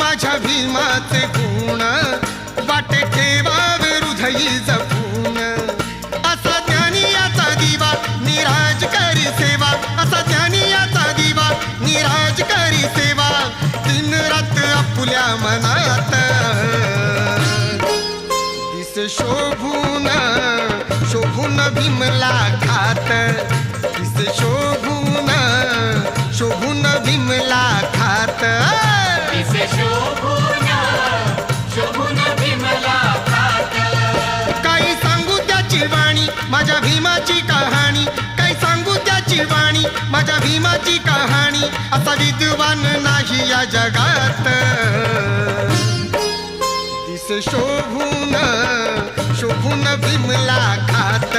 माझ्या भीमाचे गुण वाटे ठेवावे हृदयी जपून. असा ज्ञानी याचा दिवा निराज करी सेवा, असा ज्ञानी याचा दिवा निराज करी सेवा. दिन रात आपुल्या मनात दिस शोभून शोभून भीमला खात, दिस शोभून शोभून भीमला खात. काही सांगू त्याची वाणी माझ्या भीमाची कहाणी, काही सांगू त्याची वाणी माझ्या भीमाची कहाणी. असा विद्वान नाही या जगात दिस शोभून शोभून भीमला खात,